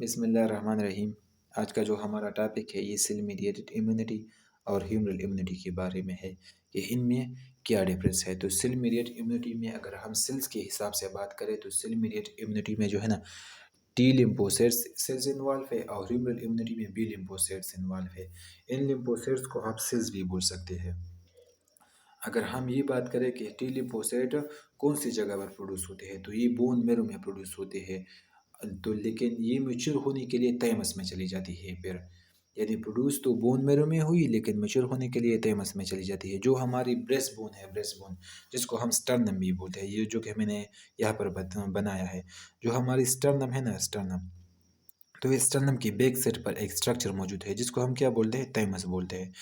बिस्मिल्लाहिर्रहमानिर्रहीम। आज का जो हमारा टॉपिक है ये सेल मीडिएटेड इम्यूनिटी और ह्यूमरल इम्यूनिटी के बारे में है कि इनमें क्या डिफरेंस है। तो सेल मीडिएटेड इम्यूनिटी में अगर हम सेल्स के हिसाब से बात करें तो सेल मीडिएटेड इम्यूनिटी में जो है ना टी लिम्फोसाइट्स सेल्स इन्वॉल्व है और ह्यूमरल इम्यूनिटी में बी लिम्फोसाइट्स इन्वॉल्व है। इन लिम्फोसाइट्स को आप सेल्स भी बोल सकते हैं। अगर हम ये बात करें कि टी लिम्फोसाइट कौन सी जगह पर प्रोड्यूस होते हैं तो ये बोन मैरो में प्रोड्यूस होते हैं। तो लेकिन ये मैच्योर होने के लिए थाइमस में चली जाती है फिर यानी प्रोड्यूस तो बोन मैरो में हुई लेकिन मैच्योर होने के लिए थाइमस में चली जाती है। जो हमारी ब्रेस्ट बोन है, ब्रेस्ट बोन जिसको हम स्टर्नम भी बोलते हैं, ये जो कि मैंने यहाँ पर बनाया है, जो हमारी स्टर्नम है ना, स्टर्नम, तो इस स्टर्नम की बैक साइड पर एक स्ट्रक्चर मौजूद है जिसको हम क्या बोलते हैं, थाइमस बोलते हैं।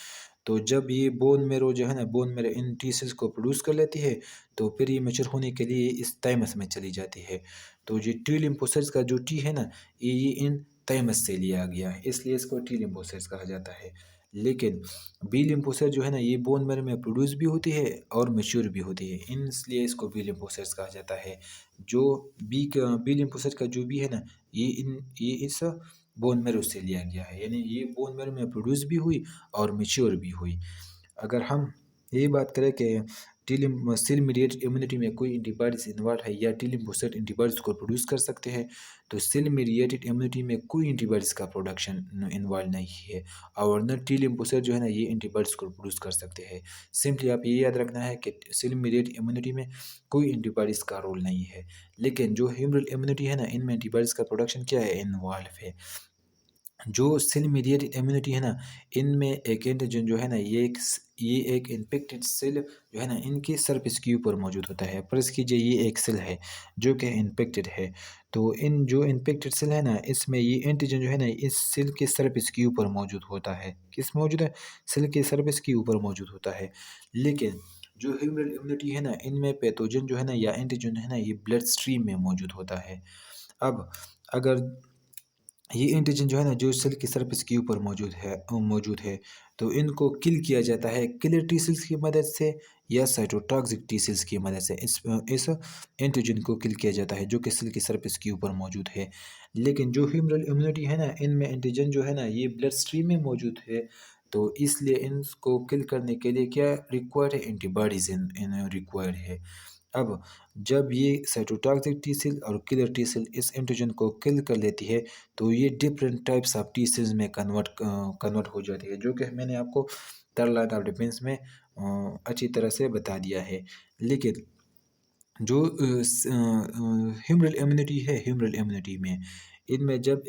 तो जब ये बोन मेरो जो है ना, बोन मेरो इन टी सेल्स को प्रोड्यूस कर लेती है तो फिर ये मैच्योर होने के लिए इस थाइमस में चली जाती है। तो ये टी लिम्फोसाइट्स का जो टी है ना, ये इन थाइमस से लिया गया है, इसलिए इसको टी लिम्फोसाइट्स कहा जाता है। लेकिन बी लिम्फोसाइट जो है ना, ये बोन मेरो में प्रोड्यूस भी होती है और मैच्योर भी होती है, इसलिए इसको बी लिम्फोसाइट्स कहा जाता है। जो बी लिम्फोसाइट का जो बी है ना, ये इस बोन मेरो से लिया गया है, यानी ये बोन मेरो में प्रोड्यूस भी हुई और मैच्योर भी हुई। अगर हम यही बात करें कि सेल मीडिएटेड इम्यूनिटी में कोई एंटीबॉडीज इन्वॉल्व है या टी लिम्फोसाइट एंटीबॉडीज को प्रोड्यूस कर सकते हैं, तो सेल मीडिएटेड इम्यूनिटी में कोई एंटीबॉडीज का प्रोडक्शन इन्वॉल्व नहीं है और न टी लिम्फोसाइट जो है ना, ये एंटीबॉडीज को प्रोड्यूस कर सकते हैं। सिंपली आप ये याद रखना है कि सेल मीडिएटेड इम्यूनिटी में कोई एंटीबॉडीज का रोल नहीं है। लेकिन जो ह्यूमरल इम्यूनिटी है ना, इनमें एंटीबॉडीज का प्रोडक्शन क्या है, इन्वॉल्व है। जो सेल मीडिएटेड इम्यूनिटी है ना, इनमें एक एंटीजन जो है ना, ये एक इन्फेक्टेड सेल जो है ना, इनके सरफेस के ऊपर मौजूद होता है। फर्ज कीजिए ये एक सेल है जो कि इन्फेक्टेड है, तो इन जो इन्फेक्टेड सेल है ना, इसमें ये एंटीजन जो है ना, इस सेल के सरफेस के ऊपर मौजूद होता है। किस मौजूद है, सेल के सरफेस के ऊपर मौजूद होता है। लेकिन जो ह्यूमरल इम्यूनिटी है ना, इनमें पैथोजन जो है ना या एंटीजन है ना, ये ब्लड स्ट्रीम में मौजूद होता है। अब अगर ये एंटीजन जो है ना, जो सेल की सरफेस के ऊपर मौजूद है, तो इनको किल किया जाता है किलर टी सेल्स की मदद से या साइटोटॉक्सिक टी सेल्स की मदद से। इस एंटीजन को किल किया जाता है जो कि सेल की सरफेस के ऊपर मौजूद है। लेकिन जो ह्यूमरल इम्यूनिटी है ना, इनमें एंटीजन जो है ना, ये ब्लड स्ट्रीम में मौजूद है, तो इसलिए इनको किल करने के लिए क्या रिक्वायर्ड है, एंटीबॉडीज इन रिक्वायर्ड है। अब जब ये साइटोटॉक्सिक टी सेल और किलर टी सेल इस एंटीजन को किल कर लेती है, तो ये different types of T cells में कन्वर्ट हो जाती है, जो कि मैंने आपको थर्ड लाइन ऑफ डिफेंस में अच्छी तरह से बता दिया है। लेकिन जो ह्यूमरल इम्यूनिटी है, ह्यूमरल इम्यूनिटी में इनमें जब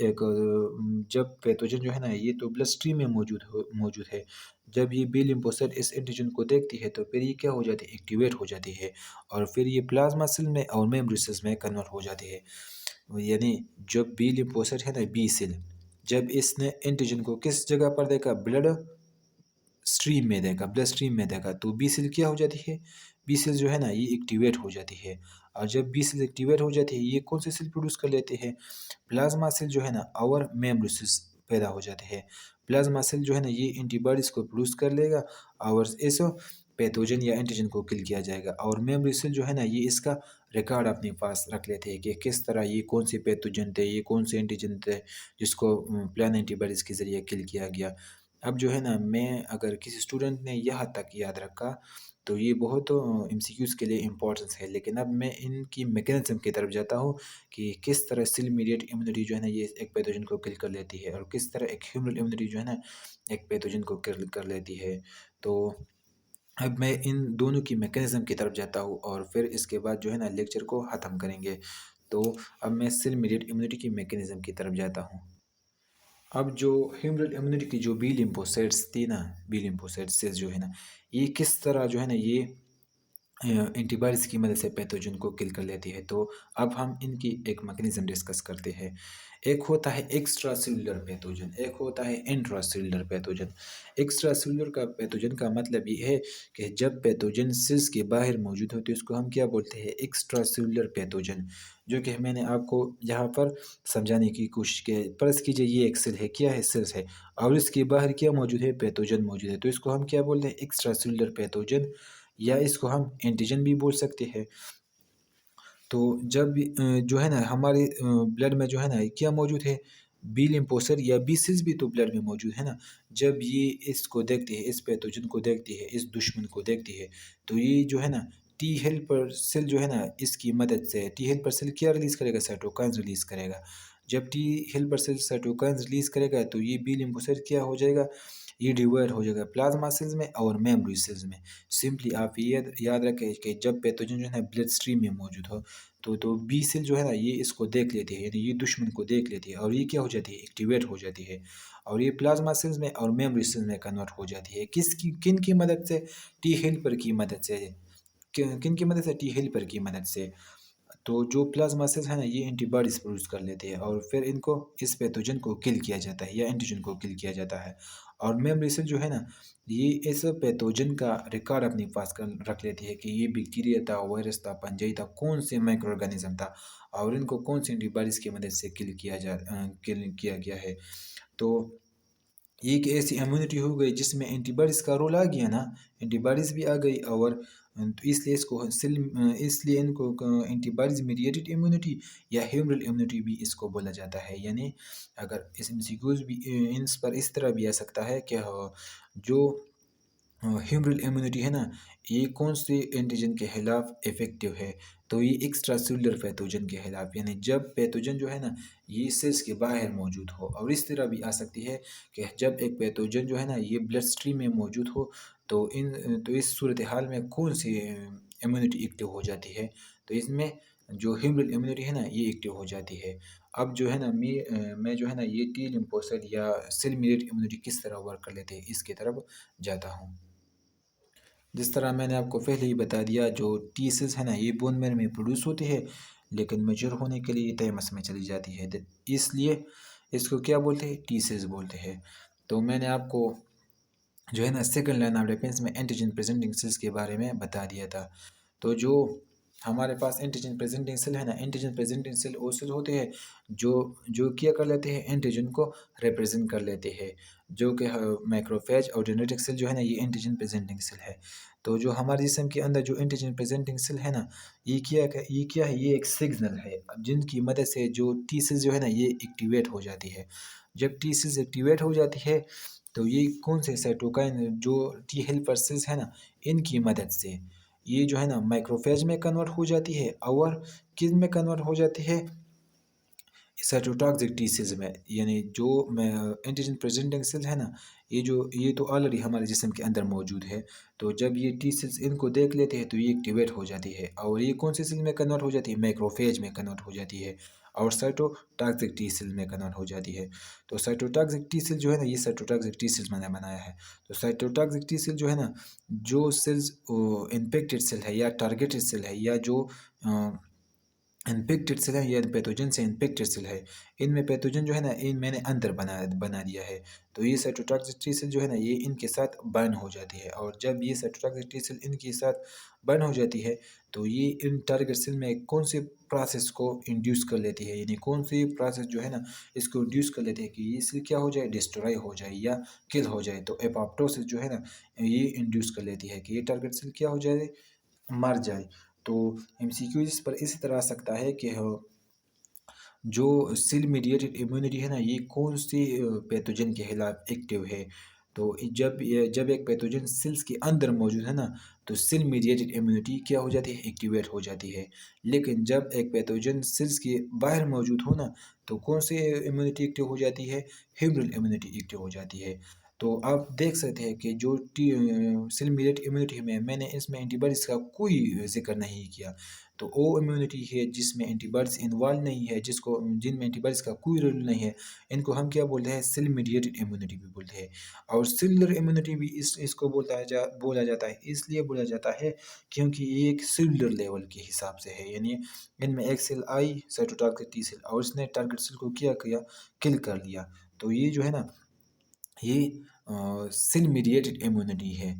पैथोजन जो है ना, ये तो ब्लड स्ट्रीम में मौजूद है। जब ये बी लिम्फोसाइट इस एंटीजन को देखती है तो फिर ये क्या हो जाती है, एक्टिवेट हो जाती है और फिर ये प्लाज्मा सेल में और मेमोरी सेल्स में कन्वर्ट हो जाती है। यानी जब बी लिम्फोसाइट है ना, बी सेल, जब इसने एंटीजन को किस जगह पर देखा, ब्लड स्ट्रीम में देखा, तो बी सेल क्या हो जाती है, बी सेल जो है ना, ये एक्टिवेट हो जाती है। और जब बी सेल एक्टिवेट हो जाती है, ये कौन से सेल प्रोड्यूस कर लेते हैं, प्लाज्मा सेल जो है ना, और मेमोरी सेल्स पैदा हो जाते हैं। प्लाज्मा सेल जो है ना, ये एंटीबॉडीज़ को प्रोड्यूस कर लेगा और इस पैथोजन या एंटीजन को किल किया जाएगा। और मेमोरी सेल जो है ना, ये इसका रिकॉर्ड अपने पास रख लेते हैं कि किस तरह ये कौन से पैथोजन थे, ये कौन से एंटीजन थे जिसको प्लान एंटीबॉडीज़ के ज़रिए किल किया गया। अब जो है ना, मैं अगर किसी स्टूडेंट ने यहाँ तक याद रखा तो ये बहुत एमसीक्यूज़ के लिए इम्पोर्टेंस है। लेकिन अब मैं इनकी मैकेनिज्म की तरफ जाता हूँ कि किस तरह सेल मीडिएट इम्यूनिटी जो है ना, ये एक पैथोजन को किल कर लेती है और किस तरह एक ह्यूमरल इम्यूनिटी जो है ना, एक पैथोजन को किल कर लेती है। तो अब मैं इन दोनों की मैकेनिज्म की तरफ जाता हूँ और फिर इसके बाद जो है ना, लेक्चर को ख़त्म करेंगे। तो अब मैं सेल मीडिएट इम्यूनिटी की मैकेनिज्म की तरफ जाता हूँ। अब जो ह्यूमरल इम्यूनिटी की जो बी लिम्फोसाइट्स थी ना, बी लिम्फोसाइट सेल्स जो है ना, ये किस तरह जो है ना, ये एंटीबॉडीज़ की मदद से पैथोजन को किल कर लेती है। तो अब हम इनकी एक मैकेनिज्म डिस्कस करते हैं। एक होता है एक्स्ट्रा सेलुलर पैथोजन, एक होता है intra cellular pathogen. Extra cellular का पैथोजन का मतलब ये है कि जब पैथोजन सेल्स के बाहर मौजूद होते हैं उसको हम क्या बोलते हैं, एक्स्ट्रा सेलुलर पैथोजन, जो कि मैंने आपको यहाँ पर समझाने की कोशिश की है। फर्ज कीजिए ये एक सेल है, क्या है, सेल्स है और इसके बाहर क्या मौजूद है, पैथोजन मौजूद है, तो इसको हम क्या बोलते हैं, एक्स्ट्रा सेलुलर पैथोजन, या इसको हम एंटीजन भी बोल सकते हैं। तो जब भी जो है ना, हमारे ब्लड में जो है ना, क्या मौजूद है, बी लिम्फोसाइट या बी सेल्स भी तो ब्लड में मौजूद है ना। जब ये इसको देखती है, इस पैथोजन को देखती है, इस दुश्मन को देखती है, तो ये जो है ना टी हेल्पर सेल जो है ना इसकी मदद से टी हेल्पर सेल क्या रिलीज़ करेगा? साइटोकाइन्स रिलीज़ करेगा। जब T helper cell cytokines release करेगा तो ये बी लिम्फोसाइट क्या हो जाएगा? ये डिवाइड हो जाएगा प्लाज्मा सेल्स में और मेमोरी सेल्स में। सिंपली आप ये याद याद रखें कि जब पैथोजन जो है ना ब्लड स्ट्रीम में मौजूद हो, तो बी सेल जो है ना ये इसको देख लेती है, यानी ये दुश्मन को देख लेती है और ये क्या हो जाती है? एक्टिवेट हो जाती है और ये प्लाज्मा सेल्स में और मेमोरी सेल्स में कन्वर्ट हो जाती है। किन की मदद से? टी हेल्पर की मदद से। किन की मदद से? टी हेल्पर की मदद से। तो जो प्लाज्मा सेल्स है ना ये एंटीबॉडीज़ प्रोड्यूस कर लेते हैं और फिर इनको इस पैथोजन को किल किया जाता है या एंटीजन को किल किया जाता है। और मेमोरी सेल जो है ना ये इस पैथोजन का रिकॉर्ड अपने पास कर रख लेती है कि ये बैक्टीरिया था, वायरस था, फंजाई था, कौन से माइक्रो ऑर्गेनिज्म था और इनको कौन से एंटीबॉडीज़ की मदद से किल किया गया है। तो ये एक ऐसी इम्यूनिटी हो गई जिसमें एंटीबॉडीज़ का रोल आ गया ना, एंटीबॉडीज़ भी आ गई और तो इसलिए इसलिए इनको एंटीबॉडीज़ मीडिएटेड इम्यूनिटी या ह्यूमरल इम्यूनिटी भी इसको बोला जाता है। यानी अगर इस एमसीक्यूज़ भी इस पर इस तरह भी आ सकता है कि जो ह्यूमरल इम्यूनिटी है ना, ये कौन से एंटीजन के खिलाफ इफ़ेक्टिव है? तो ये एक्स्ट्रा सेलुलर पैथोजन के खिलाफ, यानी जब पैथोजन जो है ना, ये सेल्स के बाहर मौजूद हो। और इस तरह भी आ सकती है कि जब एक पैथोजन जो है ना, ये ब्लड स्ट्रीम में मौजूद हो, तो इस सूरत हाल में कौन सी इम्यूनिटी एक्टिव हो जाती है? तो इसमें जो ह्यूमरल इम्यूनिटी है ना, ये एक्टिव हो जाती है। अब जो है ना मैं जो है ना, ये टी लिम्फोसाइट या सेल मीडिएटेड इम्यूनिटी किस तरह वर्क कर लेते हैं, इसकी तरफ जाता हूँ। जिस तरह मैंने आपको पहले ही बता दिया, जो टी सेल्स है ना ये बोन मैरो में प्रोड्यूस होती है, लेकिन मैच्योर होने के लिए टाइमस में चली जाती है। इसलिए इसको क्या बोलते हैं? टी सेल्स बोलते हैं। तो मैंने आपको जो है ना सेकंड लाइन ऑफ डिफेंस में एंटीजन प्रेजेंटिंग सेल्स के बारे में बता दिया था। तो जो हमारे पास एंटीजन प्रेजेंटिंग सेल है ना, एंटीजन प्रेजेंटिंग सेल वो सेल होते हैं जो जो क्या कर लेते हैं? एंटीजन को रिप्रेजेंट कर लेते हैं। जो कि मैक्रोफेज और जेनेटिक सेल जो है ना ये एंटीजन प्रेजेंटिंग सेल है। तो जो हमारे जिस्म के अंदर जो एंटीजन प्रेजेंटिंग सेल है ना, ये क्या है? ये एक सिग्नल है जिनकी मदद से जो टी सेल्स जो है ना ये एक्टिवेट हो जाती है। जब टी सेल्स एक्टिवेट हो जाती है तो ये कौन से साइटोकाइन जो टी हेल्पर सेल्स है ना, इनकी मदद से ये जो है ना माइक्रोफेज में कन्वर्ट हो जाती है और किस में कन्वर्ट हो जाती है? साइटोटॉक्सिक टी सेल्स में। यानी जो एंटीजन प्रेजेंटिंग सेल है ना, ये तो ऑलरेडी हमारे जिस्म के अंदर मौजूद है। तो जब ये टी सेल्स इनको देख लेते हैं तो ये एक्टिवेट हो जाती है और ये कौन सी सेल में कन्वर्ट हो जाती है? मैक्रोफेज में कन्वर्ट हो जाती है और साइटोटॉक्सिक टी सेल में कन्वर्ट हो जाती है। तो साइटोटॉक्सिक टी सेल जो है ना, ये साइटोटॉक्सिक टी सेल्स मैंने बनाया है। तो साइटोटॉक्सिक टी सेल जो है ना, जो सेल्स इन्फेक्टेड सेल है या टारगेटेड सेल है या जो इन्फेक्टेड सेल है या पैथोजन से इन्फेक्टेड सेल है, इनमें पैथोजन जो है ना इन मैंने अंदर बना दिया है। तो ये साइटोटॉक्सिक टी सेल जो है ना ये इनके साथ बाइंड हो जाती है और जब ये साइटोटॉक्सिक टी सेल इनके साथ बाइंड हो जाती है तो ये इन टारगेट सेल में कौन से प्रोसेस को इंड्यूस कर लेती है, यानी कौन सी प्रोसेस जो है ना इसको इंड्यूस कर लेती है कि ये सेल क्या हो जाए? डिस्ट्रॉय हो जाए या किल हो जाए। तो एपोप्टोसिस जो है ना ये इंड्यूस कर लेती है कि ये टारगेट सेल क्या हो जाए? मर जाए। तो एमसीक्यू इस पर इसी तरह आ सकता है कि जो सेल मीडिएटेड इम्यूनिटी है ना ये कौन सी पैथोजन के खिलाफ एक्टिव है? तो जब एक पैथोजन सेल्स के अंदर मौजूद है ना, तो सेल मीडिएटेड इम्यूनिटी क्या हो जाती है? एक्टिवेट हो जाती है। लेकिन जब एक पैथोजन सेल्स के बाहर मौजूद हो ना, तो कौन सी इम्यूनिटी एक्टिव हो जाती है? ह्यूमरल इम्यूनिटी एक्टिव हो जाती है। तो आप देख सकते हैं कि जो सेल मीडिएटेड इम्यूनिटी में मैंने इसमें एंटीबॉडीज़ का कोई ज़िक्र नहीं किया। तो वो इम्यूनिटी है जिसमें एंटीबॉडीज़ इन्वॉल्व नहीं है, जिनमें एंटीबॉडीज़ का कोई रोल नहीं है, इनको हम क्या बोलते हैं? सेल मीडिएटेड इम्यूनिटी भी बोलते हैं। और सेलुलर इम्यूनिटी भी इसको बोला जाता है, इसलिए बोला जाता है क्योंकि ये एक सेलुलर लेवल के हिसाब से है। यानी इनमें एक सेल आई साइटोटॉक्सिक टी सेल और इसने टारगेट सेल को क्या किया? किल कर लिया। तो ये जो है ना ये सेल मीडिएटेड इम्यूनिटी है।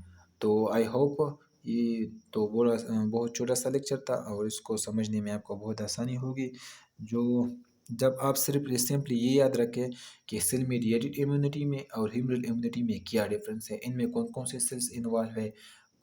तो आई होप ये तो बहुत छोटा-सा लेक्चर था और इसको समझने में आपको बहुत आसानी होगी। जो जब आप सिंपली ये याद रखें कि सेल मीडिएटेड इम्यूनिटी में और ह्यूमरल इम्यूनिटी में क्या डिफ़रेंस है, इनमें कौन-कौन से सेल्स इन्वॉल्व है,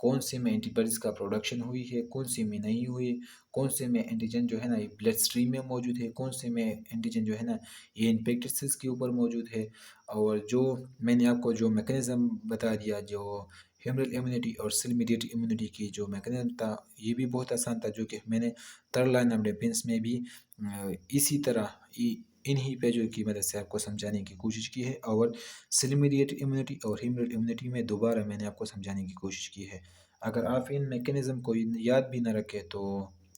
कौन से में एंटीबॉडीज़ का प्रोडक्शन हुई है, कौन से में नहीं हुई, कौन से में एंटीजन जो है ना ये ब्लड स्ट्रीम में मौजूद है, कौन से में एंटीजन जो है ना ये इन्फेक्टेड सेल्स के ऊपर मौजूद है। और जो मैंने आपको जो मैकेनिज़्म बता दिया, जो ह्यूमरल इम्यूनिटी और सेल मीडिएटेड इम्यूनिटी की जो मैकेनिज्म था, ये भी बहुत आसान था, जो कि मैंने थर्ड लाइन ऑफ डिफेंस में भी इसी तरह इन्हीं पेजों की मदद से आपको समझाने की कोशिश की है। और सेल मीडिएटेड इम्यूनिटी और ह्यूमरल इम्यूनिटी में दोबारा मैंने आपको समझाने की कोशिश की है। अगर आप इन मैकेनिज्म को याद भी ना रखें तो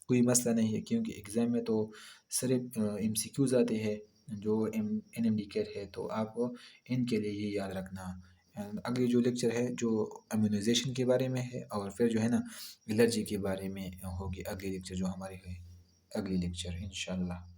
कोई मसला नहीं है, क्योंकि एग्ज़ाम में तो सिर्फ MCQs आते हैं जो NMD केयर है, तो आप इनके लिए ये याद रखना। अगले जो लेक्चर है जो इम्यूनाइजेशन के बारे में है, और फिर जो है ना एलर्जी के बारे में होगी अगले लेक्चर जो हमारे है, अगले लेक्चर इंशाल्लाह।